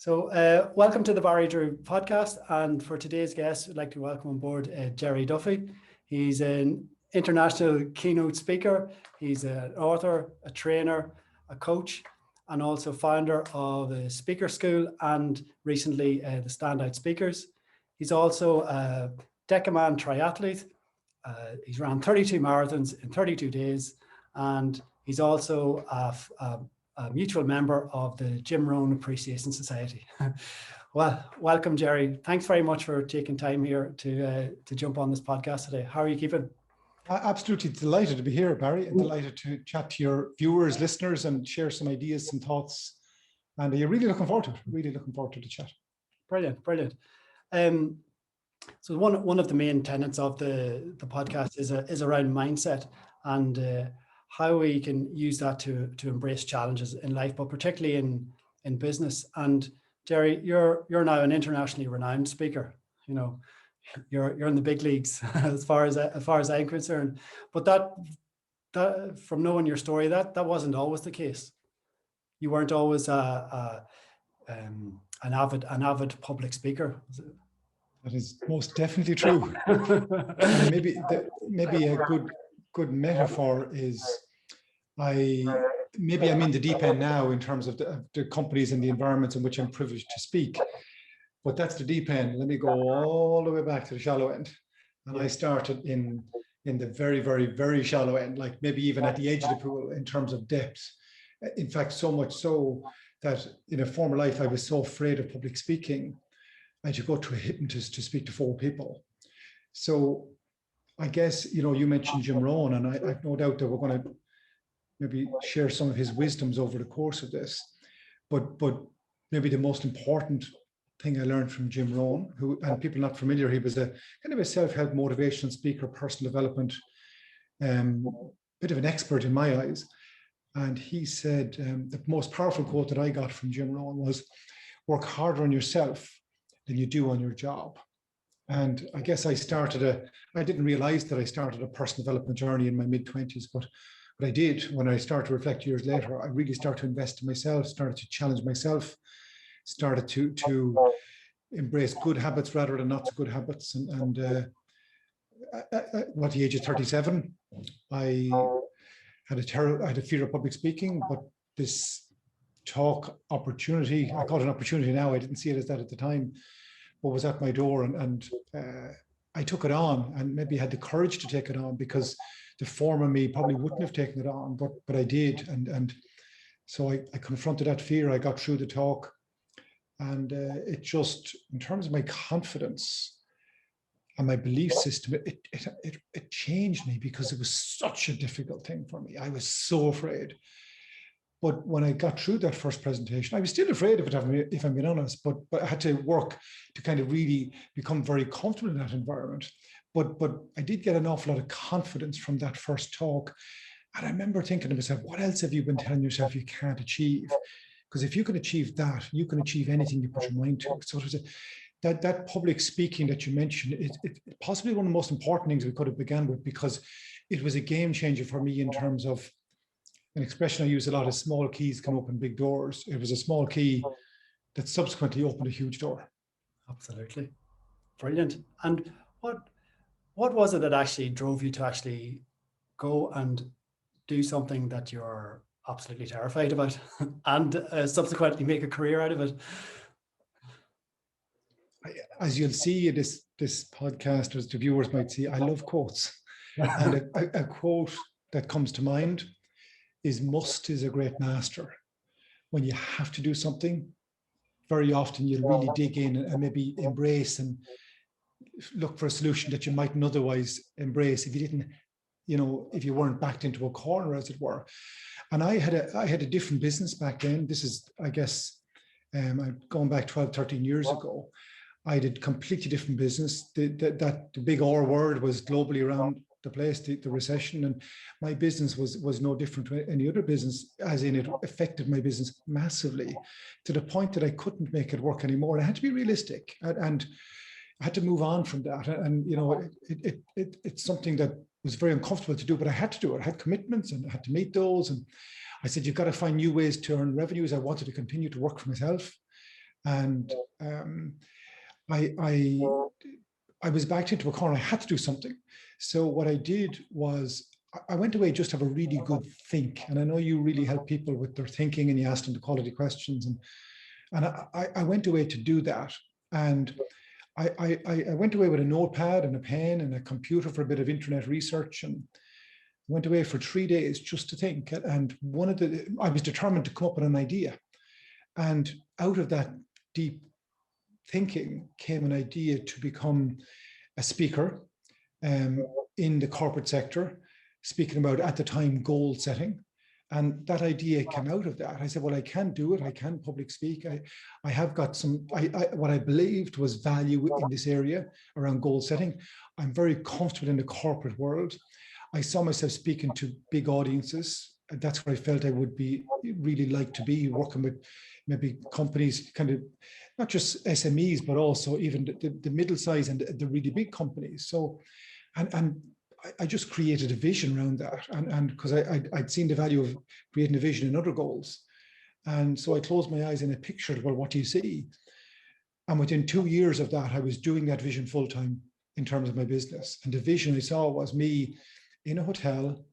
Welcome to the Barry Drew podcast. And for today's guest, I'd like to welcome on board Gerry Duffy. He's an international keynote speaker. He's an author, a trainer, a coach, and also founder of a speaker school and recently the Standout Speakers. He's also a Decaman triathlete. He's ran 32 marathons in 32 days, and he's also a mutual member of the Jim Rohn Appreciation Society. Well, welcome, Gerry. Thanks very much for taking time here to jump on this podcast today. How are you keeping? Absolutely delighted to be here, Barry, and delighted to chat to your viewers, listeners, and share some ideas, some thoughts. And you're really looking forward to it. Really looking forward to the chat. Brilliant, brilliant. So one of the main tenets of the podcast is around mindset and how we can use that to embrace challenges in life, but particularly in business. And Gerry, you're now an internationally renowned speaker. You know, you're in the big leagues as far as I'm concerned. But that from knowing your story, that wasn't always the case. You weren't always an avid public speaker. That is most definitely true. maybe a good metaphor is I'm in the deep end now in terms of the companies and the environments in which I'm privileged to speak. But that's the deep end. Let me go all the way back to the shallow end. And I started in the very, very, very shallow end, like maybe even at the edge of the pool in terms of depth. In fact, so much so that in a former life, I was so afraid of public speaking, I had to go to a hypnotist to speak to 4 people. So I guess, you mentioned Jim Rohn, and I've no doubt that we're going to maybe share some of his wisdoms over the course of this. But maybe the most important thing I learned from Jim Rohn, who, and people not familiar, he was a kind of a self-help motivational speaker, personal development, bit of an expert in my eyes. And he said, the most powerful quote that I got from Jim Rohn was, work harder on yourself than you do on your job. And I guess I didn't realize that I started a personal development journey in my mid-20s, but what I did when I started to reflect years later, I really started to invest in myself, started to challenge myself, started to embrace good habits rather than not so good habits. And at the age of 37, I had a fear of public speaking, but this talk opportunity, I call it an opportunity now, I didn't see it as that at the time, but was at my door, and I took it on, and maybe had the courage to take it on, because the former me probably wouldn't have taken it on, but I did. And so I confronted that fear. I got through the talk, and it just, in terms of my confidence and my belief system, it changed me, because it was such a difficult thing for me. I was so afraid. But when I got through that first presentation, I was still afraid of it, if I'm being honest, but I had to work to kind of really become very comfortable in that environment. But I did get an awful lot of confidence from that first talk. And I remember thinking to myself, what else have you been telling yourself you can't achieve? Because if you can achieve that, you can achieve anything you put your mind to. So it was that public speaking that you mentioned, it's possibly one of the most important things we could have begun with, because it was a game changer for me in terms of an expression I use a lot is small keys can open big doors. It was a small key that subsequently opened a huge door. Absolutely. Brilliant. And what was it that actually drove you to actually go and do something that you're absolutely terrified about and subsequently make a career out of it? As you'll see in this podcast, as the viewers might see, I love quotes. And a quote that comes to mind is, must is a great master. When you have to do something, very often you'll really dig in and maybe embrace and look for a solution that you mightn't otherwise embrace if you didn't, if you weren't backed into a corner, as it were. And I had a different business back then. This is, I guess, going back 12, 13 years ago. I did completely different business. The big R word was globally around the place, the recession, and my business was no different to any other business, as in it affected my business massively, to the point that I couldn't make it work anymore. I had to be realistic, and I had to move on from that. And it's something that was very uncomfortable to do, but I had to do it. I had commitments and I had to meet those. And I said, you've got to find new ways to earn revenues. I wanted to continue to work for myself. And I was backed into a corner. I had to do something. So what I did was I went away just to have a really good think. And I know you really help people with their thinking, and you ask them the quality questions. And I went away to do that. And I went away with a notepad and a pen and a computer for a bit of internet research, and went away for 3 days just to think. And I was determined to come up with an idea. And out of that deep thinking came an idea to become a speaker in the corporate sector, speaking about, at the time, goal setting. And that idea came out of that. I said, well, I can do it. I can public speak. I have got what I believed was value in this area around goal setting. I'm very comfortable in the corporate world. I saw myself speaking to big audiences. And that's where I felt I would be really like to be, working with maybe companies, kind of not just SMEs, but also even the middle size and the really big companies. So, and I just created a vision around that. And because I'd seen the value of creating a vision in other goals. And so I closed my eyes and I pictured, well, what do you see? And within 2 years of that, I was doing that vision full time in terms of my business. And the vision I saw was me in a hotel,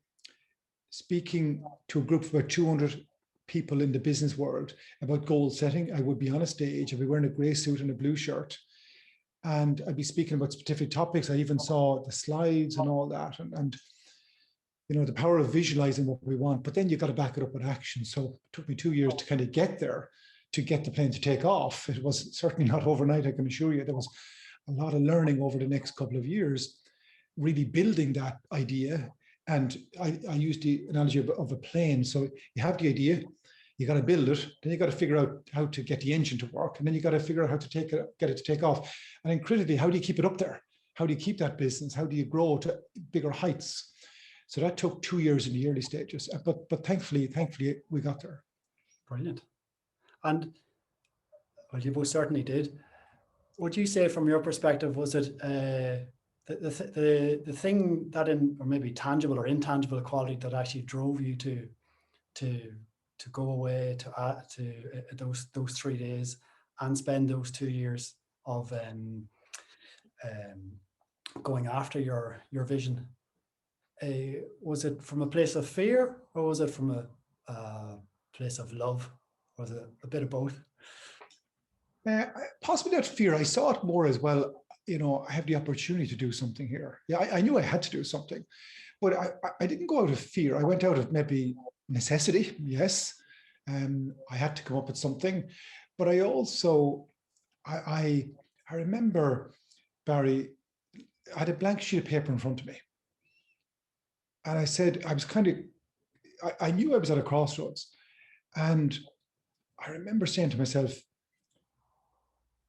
speaking to a group of about 200 people in the business world about goal setting. I would be on a stage, I'd be wearing a gray suit and a blue shirt, and I'd be speaking about specific topics. I even saw the slides and all that, and you know, the power of visualizing what we want, but then you've got to back it up with action. So it took me 2 years to kind of get there, to get the plane to take off. It was certainly not overnight, I can assure you. There was a lot of learning over the next couple of years, really building that idea. And I used the analogy of a plane. So you have the idea, you got to build it, then you got to figure out how to get the engine to work, and then you got to figure out how to get it to take off. And then critically, how do you keep it up there? How do you keep that business? How do you grow to bigger heights? So that took 2 years in the early stages, but thankfully we got there. Brilliant. And well, you both certainly did. Would you say, from your perspective, was it the thing that, or maybe tangible or intangible quality, that actually drove you to go away to those 3 days and spend those 2 years of going after your vision? Was it from a place of fear, or was it from a place of love? Was it a bit of both? Possibly not fear. I saw it more as, well, you know, I have the opportunity to do something here. Yeah, I knew I had to do something, but I didn't go out of fear. I went out of maybe necessity. Yes, I had to come up with something, but I also, I remember, Barry, I had a blank sheet of paper in front of me, and I said, I was kind of, I knew I was at a crossroads, and I remember saying to myself,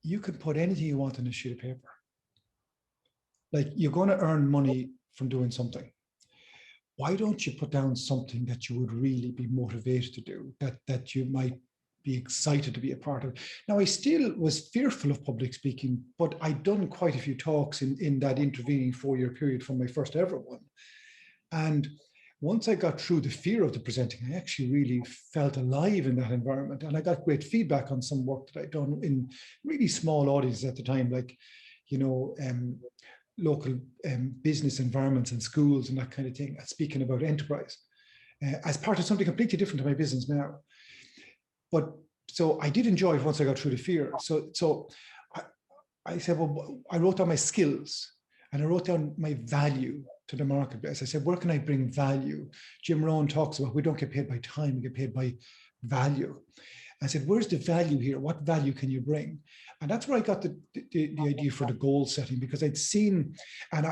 you can put anything you want on a sheet of paper. Like, you're going to earn money from doing something. Why don't you put down something that you would really be motivated to do, that you might be excited to be a part of? Now, I still was fearful of public speaking, but I'd done quite a few talks in that intervening 4-year period from my first ever one. And once I got through the fear of the presenting, I actually really felt alive in that environment. And I got great feedback on some work that I'd done in really small audiences at the time, like, you know, local business environments and schools and that kind of thing, speaking about enterprise as part of something completely different to my business now. But so I did enjoy it once I got through the fear. So I said, well, I wrote down my skills and I wrote down my value to the marketplace. I said, where can I bring value? Jim Rohn talks about, we don't get paid by time, we get paid by value. I said, where's the value here? What value can you bring? And that's where I got the idea for the goal setting, because I'd seen, and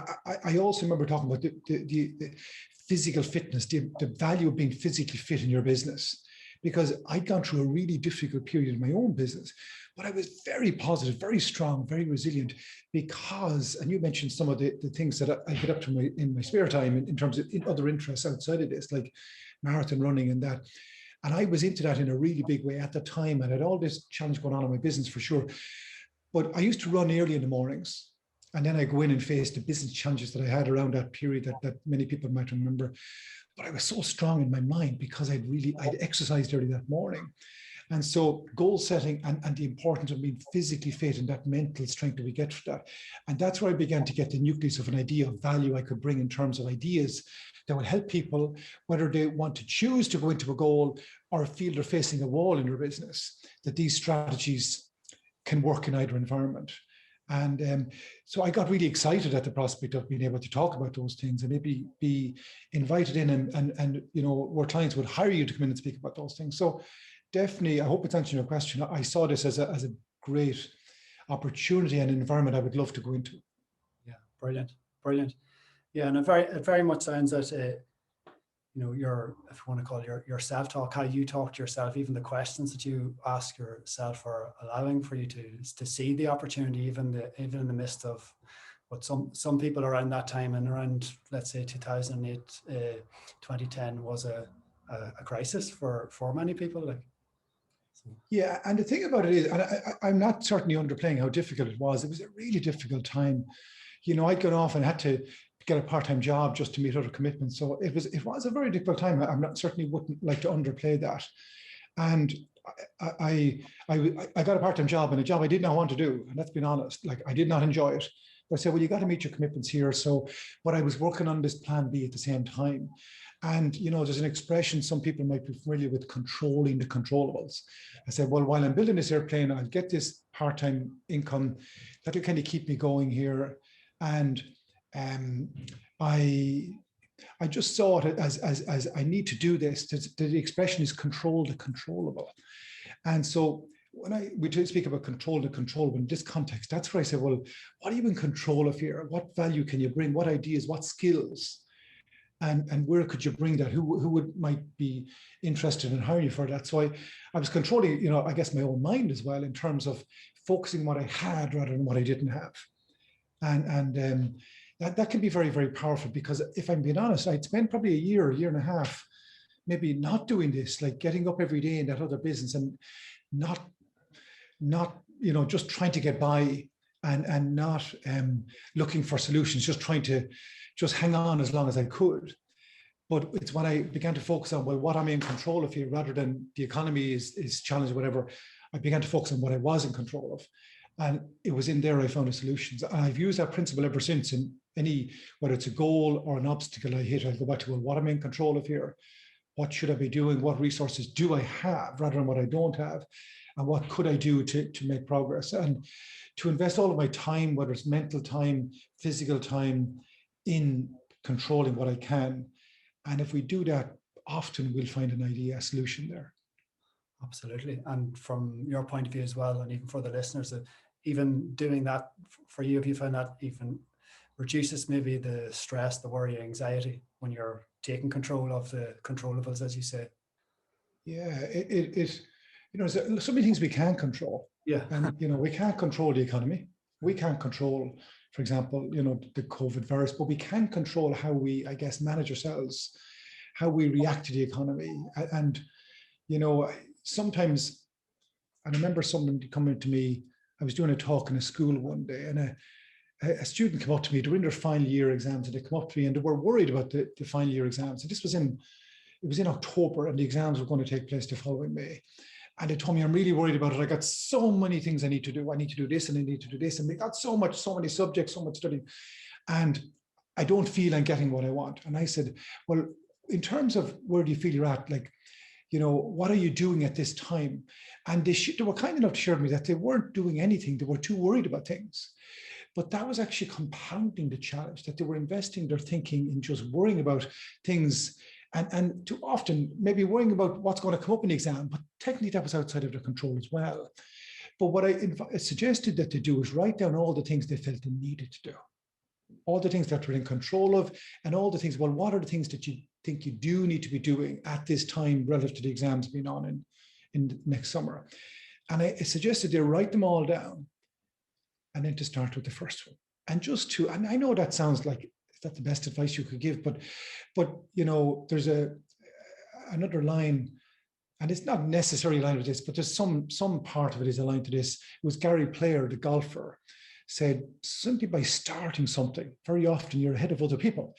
I also remember talking about the physical fitness, the value of being physically fit in your business, because I'd gone through a really difficult period in my own business, but I was very positive, very strong, very resilient, because, and you mentioned some of the things that I get up to in my spare time in terms of other interests outside of this, like marathon running and that. And I was into that in a really big way at the time. And I had all this challenge going on in my business for sure. But I used to run early in the mornings. And then I go in and face the business challenges that I had around that period that many people might remember. But I was so strong in my mind because I'd exercised early that morning. And so goal setting and the importance of being physically fit and that mental strength that we get for that. And that's where I began to get the nucleus of an idea of value I could bring in terms of ideas that would help people, whether they want to choose to go into a goal or feel they're facing a wall in their business, that these strategies can work in either environment. And so I got really excited at the prospect of being able to talk about those things and maybe be invited in and you know, where clients would hire you to come in and speak about those things. So definitely, I hope it's answering your question. I saw this as a great opportunity and environment I would love to go into. Yeah, brilliant, brilliant. Yeah, and it very much sounds that you know, your, if you want to call it your self-talk, how you talk to yourself, even the questions that you ask yourself are allowing for you to see the opportunity, even in the midst of what some people around that time and around, let's say 2008, 2010 was a crisis for many people. Like, so. Yeah, and the thing about it is, and I'm not certainly underplaying how difficult it was. It was a really difficult time. You know, I'd gone off and had to get a part-time job just to meet other commitments. So it was a very difficult time. Certainly wouldn't like to underplay that. And I got a part-time job and a job I did not want to do. And let's be honest, like I did not enjoy it. But I said, well, you got to meet your commitments here. So, but I was working on this plan B at the same time. And, you know, there's an expression some people might be familiar with, controlling the controllables. I said, well, while I'm building this airplane, I'll get this part-time income that'll kind of keep me going here. And I just saw it as I need to do this. The expression is control the controllable. And so when we speak about control the controllable in this context, that's where I say, well, what are you in control of here? What value can you bring? What ideas, what skills? And where could you bring that? Who might be interested in hiring you for that? So I was controlling, you know, I guess my own mind as well in terms of focusing what I had rather than what I didn't have. And that can be very, very powerful, because if I'm being honest, I'd spent probably a year and a half, maybe not doing this, like getting up every day in that other business and not, you know, just trying to get by and not looking for solutions, just trying to just hang on as long as I could. But it's when I began to focus on, well, what am I in control of here, rather than the economy is challenged, whatever, I began to focus on what I was in control of. And it was in there I found the solutions. And I've used that principle ever since. In any, whether it's a goal or an obstacle I hit, I'll go back to, well, what am I in control of here? What should I be doing? What resources do I have rather than what I don't have? And what could I do to make progress? And to invest all of my time, whether it's mental time, physical time, in controlling what I can. And if we do that, often we'll find an idea, a solution there. Absolutely. And from your point of view as well, and even for the listeners, even doing that for you, if you find that even reduces maybe the stress, the worry, anxiety when you're taking control of the controllables, as you say. Yeah, it you know, there's so many things we can't control. Yeah. And, you know, we can't control the economy. We can't control, for example, you know, the COVID virus, but we can control how we, I guess, manage ourselves, how we react to the economy. And, you know, sometimes, I remember someone coming to me, I was doing a talk in a school one day, and a student came up to me, they were in their final year exams, and they come up to me and they were worried about the final year exams. And this was it was in October, and the exams were going to take place the following May. And they told me, I'm really worried about it. I got so many things I need to do. I need to do this and I need to do this. And they got so many subjects, so much studying. And I don't feel I'm getting what I want. And I said, well, in terms of where do you feel you're at? Like, you know, what are you doing at this time? And they were kind enough to share with me that they weren't doing anything. They were too worried about things. But that was actually compounding the challenge, that they were investing their thinking in just worrying about things and too often maybe worrying about what's going to come up in the exam, but technically that was outside of their control as well. But what I suggested that they do is write down all the things they felt they needed to do, all the things that they're in control of, and all the things, well, what are the things that you think you do need to be doing at this time relative to the exams being on in next summer? And I suggested they write them all down and then to start with the first one. And just to, and I know that sounds like, is that the best advice you could give? But you know, there's another line, and it's not necessarily aligned with this, but there's some part of it is aligned to this. It was Gary Player, the golfer, said, simply by starting something, very often you're ahead of other people.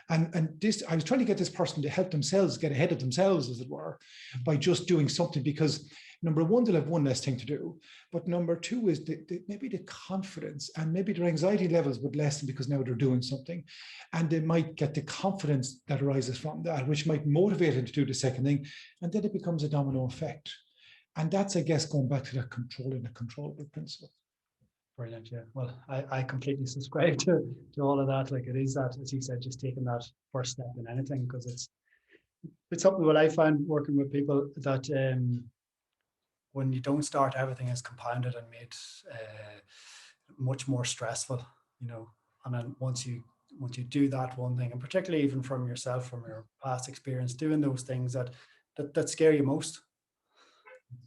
And this, I was trying to get this person to help themselves get ahead of themselves, as it were, by just doing something, because number one, they'll have one less thing to do. But number two is maybe the confidence, and maybe their anxiety levels would lessen because now they're doing something. And they might get the confidence that arises from that, which might motivate them to do the second thing. And then it becomes a domino effect. And that's, I guess, going back to that controlling the controllable principle. Brilliant. Yeah. Well, I completely subscribe to all of that. Like, it is that, as you said, just taking that first step in anything, because it's something what I find working with people, that when you don't start, everything is compounded and made much more stressful, you know. And then once you do that one thing, and particularly even from yourself, from your past experience, doing those things that scare you most.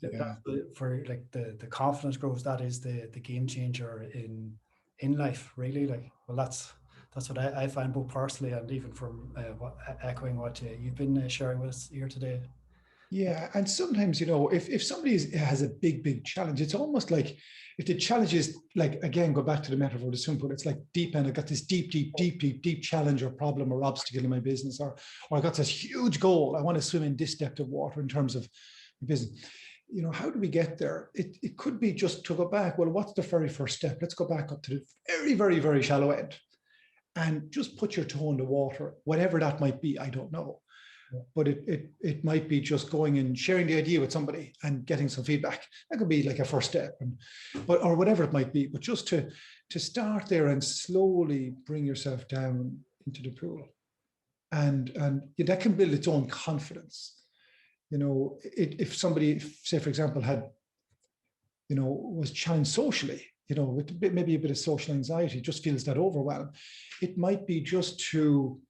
Yeah. For like the confidence grows, that is the game changer in life, really. Like, well, that's what I find, both personally and even from echoing what you've been sharing with us here today. Yeah, and sometimes, you know, if somebody has a big challenge, it's almost like if the challenge is, like, again, go back to the metaphor, the swimming pool, it's like deep end. I got this deep challenge or problem or obstacle in my business, or I got this huge goal. I want to swim in this depth of water in terms of business. You know, how do we get there? It could be just to go back. Well, what's the very first step? Let's go back up to the very shallow end and just put your toe in the water, whatever that might be. I don't know. But it might be just going and sharing the idea with somebody and getting some feedback. That could be like a first step, or whatever it might be. But just to start there and slowly bring yourself down into the pool, and that can build its own confidence. You know, if somebody, say for example, had, you know, was challenged socially, you know, with maybe a bit of social anxiety, just feels that overwhelmed, it might be just to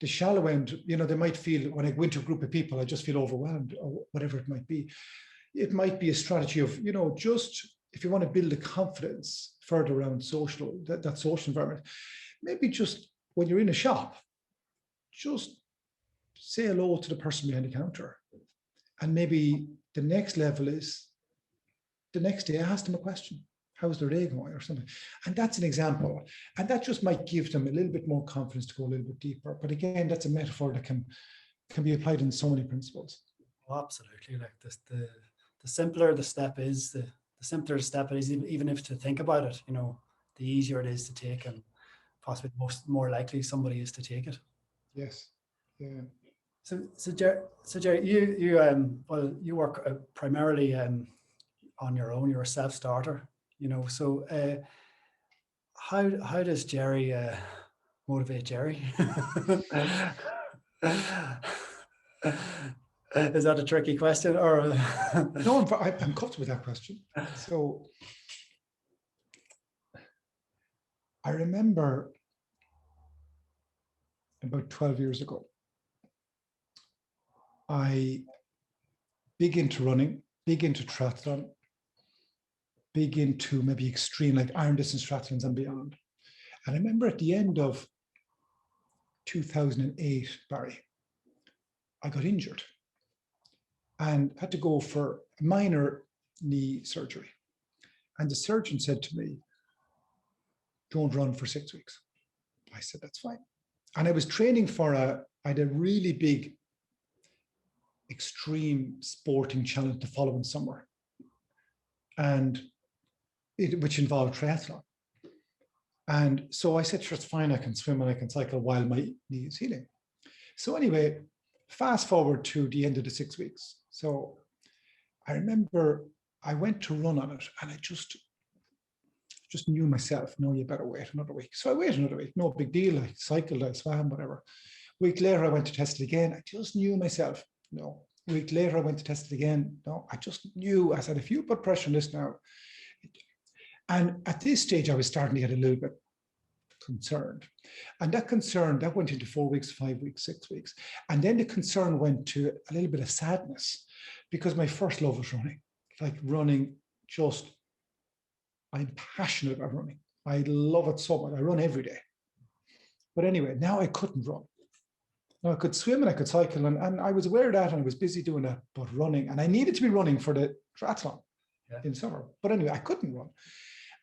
the shallow end. You know, they might feel, when I go into a group of people, I just feel overwhelmed, or whatever it might be. It might be a strategy of, you know, just if you want to build a confidence further around social, that social environment, maybe just when you're in a shop, just say hello to the person behind the counter. And maybe the next level is the next day, I ask them a question. How's their day going, or something? And that's an example. And that just might give them a little bit more confidence to go a little bit deeper. But again, that's a metaphor that can be applied in so many principles. Oh, absolutely. Like this, the simpler the step is, the simpler the step is, even if to think about it, you know, the easier it is to take, and possibly more likely somebody is to take it. Yes. Yeah. So Gerry, you well, you work primarily on your own. You're a self-starter, you know. So how does Gerry motivate Gerry? Is that a tricky question, or? No, I'm comfortable with that question. So I remember about 12 years ago, I big into running, big into triathlon, big into maybe extreme, like iron distance triathlons and beyond. And I remember at the end of 2008, Barry, I got injured and had to go for a minor knee surgery. And the surgeon said to me, don't run for 6 weeks. I said, that's fine. And I was training for I had a really big extreme sporting challenge the following summer, and which involved triathlon. And so I said, sure, it's fine, I can swim and I can cycle while my knee is healing. So anyway, fast forward to the end of the 6 weeks. So I remember I went to run on it, and I just knew myself, no, you better wait another week. So I waited another week, no big deal. I cycled, I swam, whatever. A week later, I went to test it again. I just knew myself, no. A week later, I went to test it again. No, I just knew. I said, if you put pressure on this now. And at this stage, I was starting to get a little bit concerned. And that concern, that went into 4 weeks, 5 weeks, 6 weeks. And then the concern went to a little bit of sadness, because my first love was running. Like running, just, I'm passionate about running. I love it so much. I run every day. But anyway, now I couldn't run. Now I could swim and I could cycle, and I was aware of that, and I was busy doing that, but running, and I needed to be running for the triathlon in summer. But anyway, I couldn't run.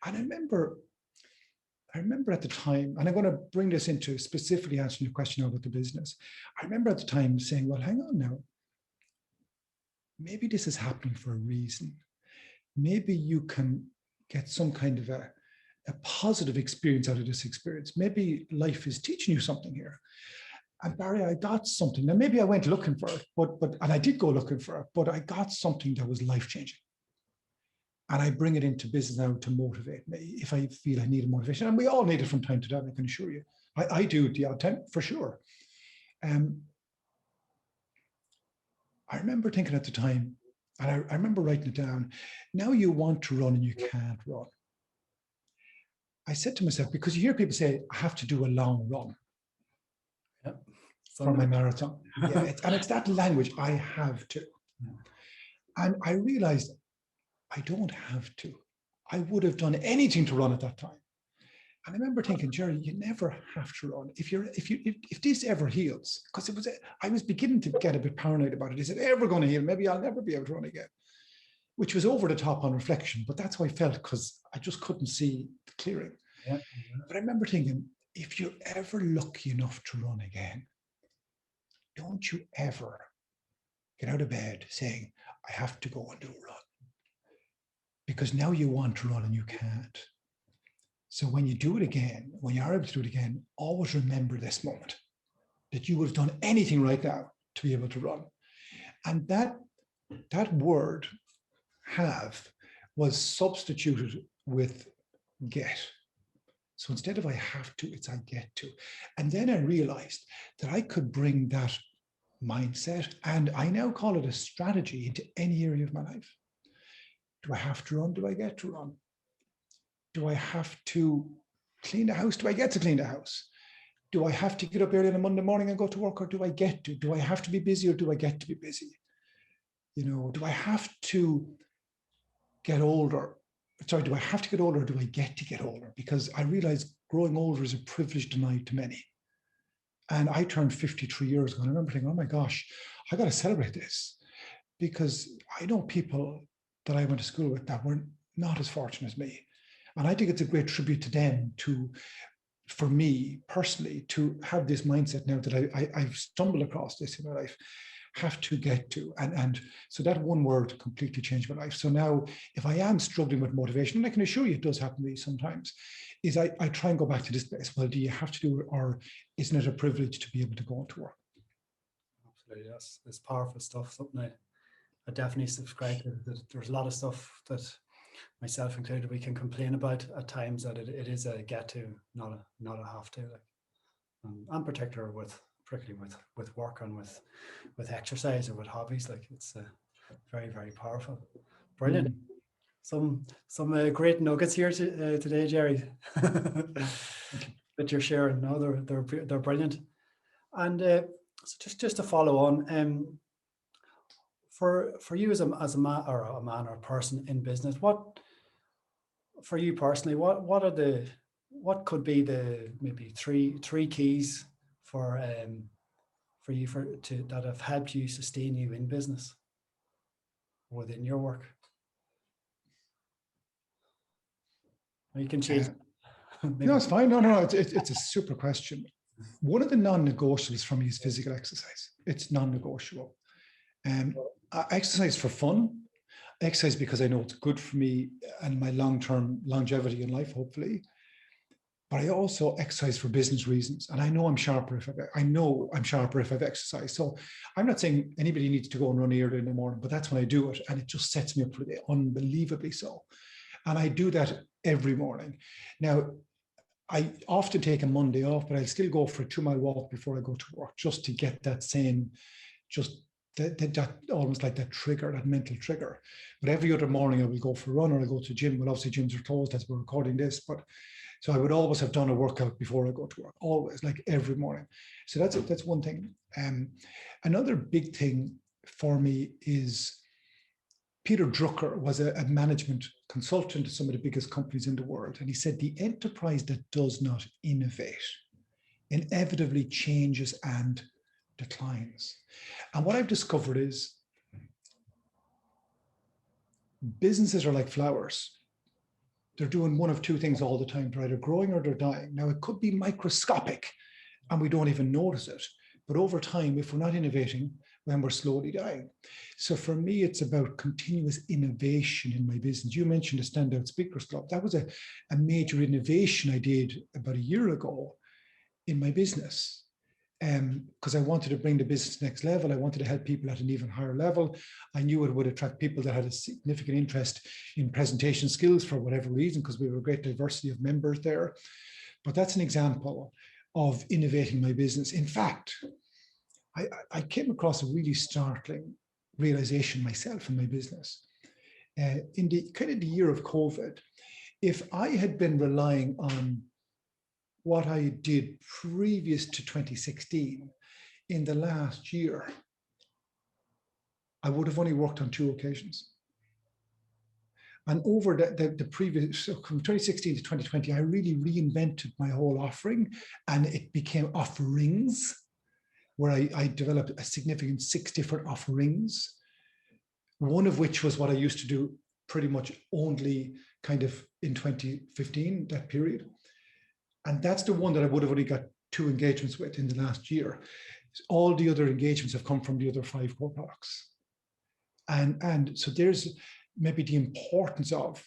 And I remember at the time, and I'm going to bring this into specifically answering your question about the business. I remember at the time saying, well, hang on now. maybe this is happening for a reason. Maybe you can get some kind of a positive experience out of this experience. Maybe life is teaching you something here. And Barry, I got something. Now, maybe I went looking for it, and I did go looking for it, but I got something that was life-changing. And I bring it into business now to motivate me if I feel I need a motivation. And we all need it from time to time, I can assure you. I do the odd time, for sure. I remember thinking at the time, and I remember writing it down, now you want to run and you can't run. I said to myself, because you hear people say, I have to do a long run for my marathon. Yeah, and it's that language, I have to. And I realized I don't have to. I would have done anything to run at that time. And I remember thinking, Gerry, you never have to run. If this ever heals, because I was beginning to get a bit paranoid about it. Is it ever going to heal? Maybe I'll never be able to run again, which was over the top on reflection. But that's how I felt, because I just couldn't see the clearing. Yeah. But I remember thinking, if you're ever lucky enough to run again, don't you ever get out of bed saying, I have to go and do a run. Because now you want to run and you can't. So when you do it again, when you are able to do it again, always remember this moment, that you would have done anything right now to be able to run. And that word, have, was substituted with get. So instead of I have to, it's I get to. And then I realized that I could bring that mindset, and I now call it a strategy, into any area of my life. Do I have to run? Do I get to run? Do I have to clean the house? Do I get to clean the house? Do I have to get up early on a Monday morning and go to work, or do I get to? Do I have to be busy, or do I get to be busy? You know, do I have to get older? Sorry, do I have to get older, or do I get to get older? Because I realize growing older is a privilege denied to many. And I turned 53 years ago, and I remember thinking, oh my gosh, I got to celebrate this. Because I know people that I went to school with that were not as fortunate as me. And I think it's a great tribute to them, for me personally, to have this mindset now that I've stumbled across this in my life, have to get to. And so that one word completely changed my life. So now if I am struggling with motivation, and I can assure you it does happen to me sometimes, is I try and go back to this place. Well, do you have to do it, or isn't it a privilege to be able to go into work? Absolutely, yes. It's powerful stuff, something I definitely subscribe to. There's a lot of stuff that, myself included, we can complain about at times, that it is a get to, not a have to. Like, and particularly with work and with exercise or with hobbies, like it's very, very powerful. Brilliant. Some great nuggets here today, Gerry. That you're sharing. No, they're brilliant. And so just to follow on, for you as a man or a person in business, what for you personally, what could be the maybe three keys for you that have helped you sustain you in business within your work? You can choose. No, it's fine. No, it's a super question. One of the non-negotiables for me is physical exercise. It's non-negotiable. I exercise for fun. I exercise because I know it's good for me and my long-term longevity in life, hopefully. But I also exercise for business reasons, and I know I'm sharper if I've exercised. So I'm not saying anybody needs to go and run early in the morning, but that's when I do it, and it just sets me up for the day, unbelievably so. And I do that every morning. Now, I often take a Monday off, but I'll still go for a 2-mile walk before I go to work, just to get that same, just that almost like that trigger, that mental trigger. But every other morning I will go for a run, or I go to the gym. Well, obviously gyms are closed as we're recording this, but so I would always have done a workout before I go to work, always, like every morning. So that's one thing. Another big thing for me is Peter Drucker was a management consultant to some of the biggest companies in the world. And he said, the enterprise that does not innovate inevitably changes and declines. And what I've discovered is businesses are like flowers. They're doing one of two things all the time. They're either growing or they're dying. Now, it could be microscopic and we don't even notice it. But over time, if we're not innovating, when we're slowly dying. So for me, it's about continuous innovation in my business. You mentioned the Standout Speakers Club. That was a major innovation I did about a year ago in my business. Because I wanted to bring the business next level. I wanted to help people at an even higher level. I knew it would attract people that had a significant interest in presentation skills for whatever reason, because we have a great diversity of members there. But that's an example of innovating my business. In fact, I came across a really startling realization myself in my business. In the kind of the year of COVID, if I had been relying on what I did previous to 2016 in the last year, I would have only worked on 2 occasions. And over the previous, so from 2016 to 2020, I really reinvented my whole offering, and it became offerings, where I developed a significant 6 different offerings, one of which was what I used to do pretty much only kind of in 2015, that period. And that's the one that I would have only got 2 engagements with in the last year. All the other engagements have come from the other 5 core products. And so there's maybe the importance of,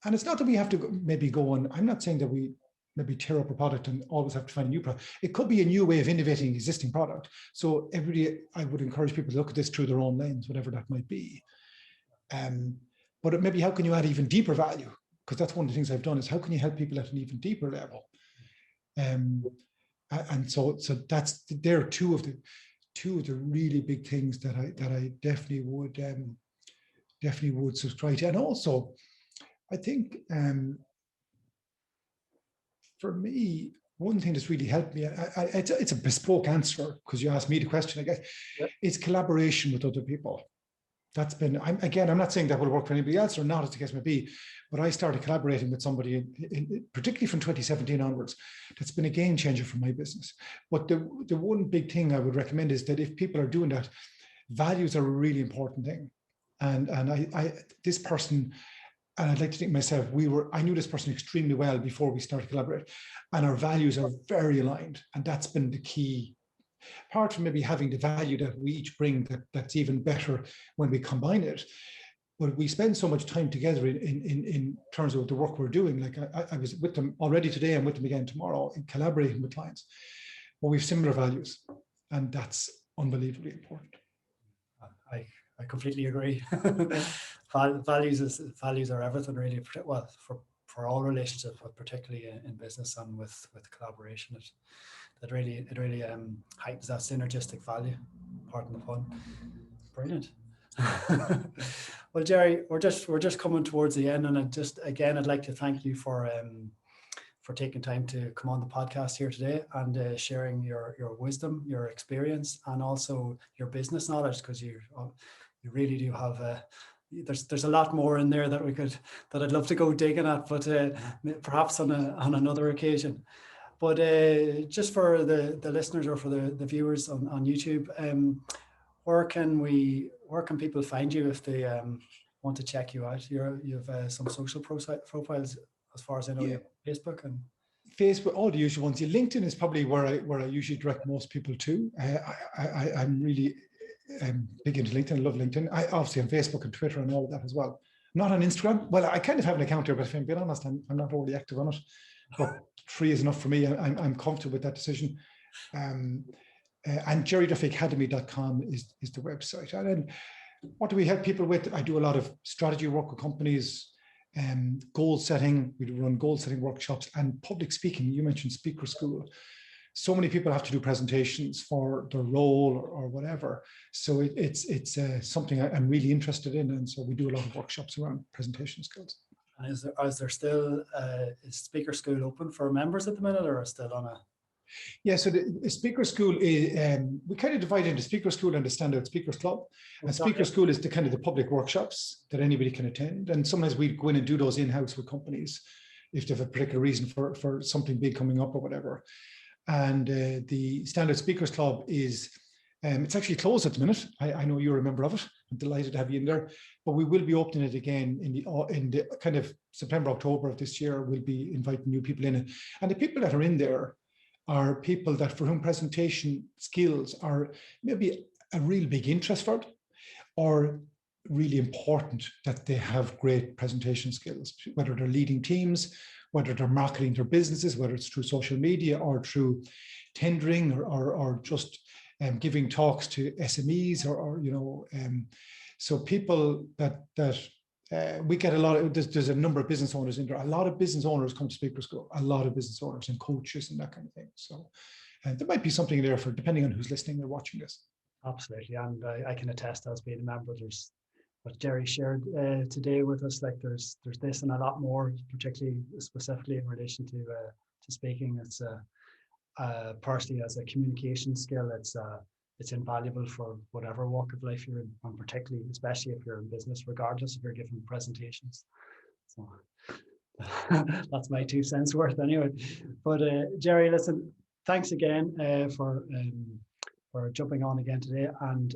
and it's not that we have to maybe go on, I'm not saying that we maybe tear up a product and always have to find a new product. It could be a new way of innovating an existing product. So I would encourage people to look at this through their own lens, whatever that might be. But maybe how can you add even deeper value? Because that's one of the things I've done, is how can you help people at an even deeper level? And so that's, there are two of the really big things that I definitely would subscribe to. And also, I think for me, one thing that's really helped me, it's a bespoke answer, because you asked me the question, I guess, it's collaboration with other people. That's been, I'm not saying that will work for anybody else or not, as the case may be, but I started collaborating with somebody, particularly from 2017 onwards. That's been a game changer for my business. But the one big thing I would recommend is that if people are doing that, values are a really important thing. And this person, and I'd like to think myself, I knew this person extremely well before we started collaborating, and our values are very aligned. And that's been the key. Apart from maybe having the value that we each bring, that's even better when we combine it. But we spend so much time together in terms of the work we're doing. Like I was with them already today, I'm with them again tomorrow, in collaborating with clients. But we have similar values, and that's unbelievably important. I completely agree. Values are everything, really. Well, for all relationships, but particularly in business and with collaboration, it really heightens that synergistic value. Pardon the pun. Brilliant. Well, Gerry, we're just coming towards the end, and I'd like to thank you for taking time to come on the podcast here today and sharing your wisdom, your experience, and also your business knowledge, because you really do have there's a lot more in there that I'd love to go digging at, but perhaps on another occasion. But just for the listeners, or for the viewers on YouTube, where can people find you if they want to check you out? You have some social profiles, as far as I know. Yeah. Facebook and Facebook, all the usual ones. LinkedIn is probably where I usually direct most people to. I'm really big into LinkedIn. I love LinkedIn. I obviously on Facebook and Twitter and all of that as well. Not on Instagram. Well, I kind of have an account there, but if I'm being honest, I'm not overly active on it. But 3 is enough for me. I'm comfortable with that decision. And GerryDuffyAcademy.com is the website. And then what do we help people with? I do a lot of strategy work with companies, goal setting. We run goal setting workshops and public speaking. You mentioned speaker school. So many people have to do presentations for their role or whatever. So it's something I'm really interested in. And so we do a lot of workshops around presentation skills. And is there still is speaker school open for members at the minute, or is still on a? Yeah, so the speaker school is, we kind of divide into speaker school and the Standout Speakers Club. And speaker school is the kind of the public workshops that anybody can attend. And sometimes we go in and do those in-house with companies if they have a particular reason for something big coming up or whatever. And the Standout Speakers Club is, it's actually closed at the minute. I know you're a member of it. I'm delighted to have you in there. But we will be opening it again in the kind of September, October of this year. We'll be inviting new people in it. And the people that are in there are people that for whom presentation skills are maybe a real big interest for it, or really important that they have great presentation skills, whether they're leading teams, whether they're marketing their businesses, whether it's through social media or through tendering or just giving talks to SMEs so people that we get a lot of, there's a number of business owners in there. A lot of business owners come to Speaker School, a lot of business owners and coaches and that kind of thing. So there might be something there for, depending on who's listening or watching this. Absolutely. And I can attest as being a member, there's what Gerry shared today with us, like there's this and a lot more, particularly specifically in relation to speaking. It's personally as a communication skill, it's invaluable for whatever walk of life you're in, and particularly, especially if you're in business, regardless if you're giving presentations. So that's my 2 cents worth anyway. But Gerry, listen, thanks again for jumping on again today, and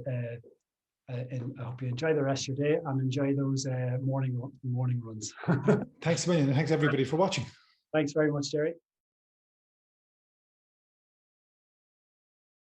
I hope you enjoy the rest of your day and enjoy those morning runs. Thanks a million, and thanks everybody for watching. Thanks very much, Gerry.